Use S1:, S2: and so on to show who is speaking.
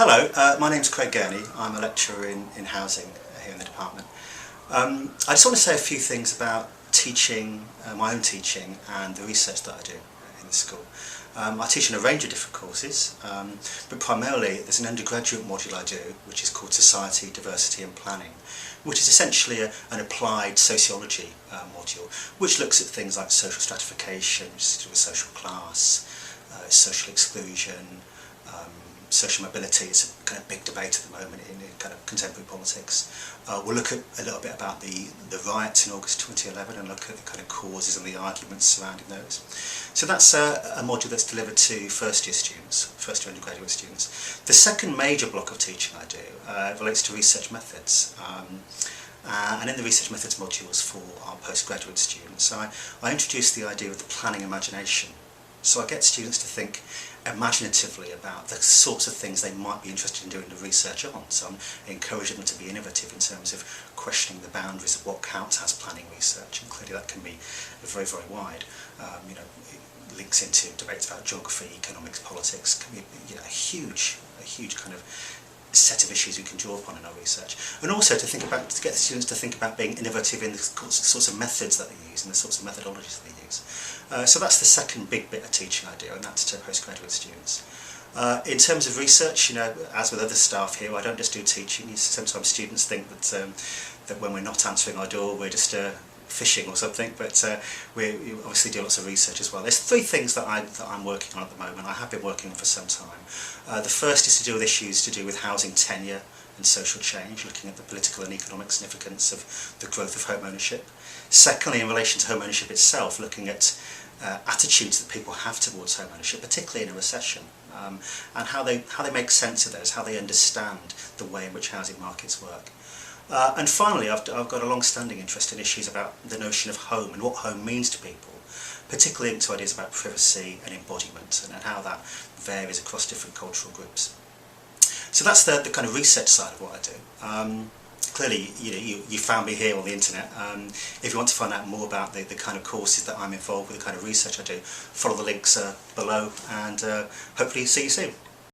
S1: Hello, my name's Craig Gurney. I'm a lecturer in housing here in the department. I just want to say a few things about teaching, my own teaching and the research that I do in the school. I teach in a range of different courses, but primarily there's an undergraduate module I do which is called Society, Diversity and Planning, which is essentially an applied sociology module which looks at things like social stratification, which is to do with social class, social exclusion, social mobility. It's a kind of big debate at the moment in kind of contemporary politics. We'll look at a little bit about the riots in August 2011 and look at the kind of causes and the arguments surrounding those. So that's a module that's delivered to first year students, first year undergraduate students. The second major block of teaching I do relates to research methods. And in the research methods modules for our postgraduate students, I introduce the idea of the planning imagination. So I get students to think imaginatively about the sorts of things they might be interested in doing the research on. So I'm encouraging them to be innovative in terms of questioning the boundaries of what counts as planning research, and clearly that can be very, very wide. It links into debates about geography, economics, politics. Can be a huge kind of set of issues we can draw upon in our research, and also to get the students to think about being innovative in the sorts of methods that they use and the sorts of methodologies that they use. So that's the second big bit of teaching I do, and that's to postgraduate students. In terms of research, as with other staff here, I don't just do teaching. Sometimes students think that when we're not answering our door, we're just fishing or something, but we obviously do lots of research as well. There's three things that I'm working on at the moment. I have been working on for some time. The first is to do with issues to do with housing tenure and social change, looking at the political and economic significance of the growth of home ownership. Secondly, in relation to home ownership itself, looking at attitudes that people have towards home ownership, particularly in a recession, and how they make sense of those, how they understand the way in which housing markets work. And finally, I've got a long-standing interest in issues about the notion of home and what home means to people, particularly into ideas about privacy and embodiment and how that varies across different cultural groups. So that's the kind of research side of what I do. Clearly, you found me here on the internet. If you want to find out more about the kind of courses that I'm involved with, the kind of research I do, follow the links below, and hopefully see you soon.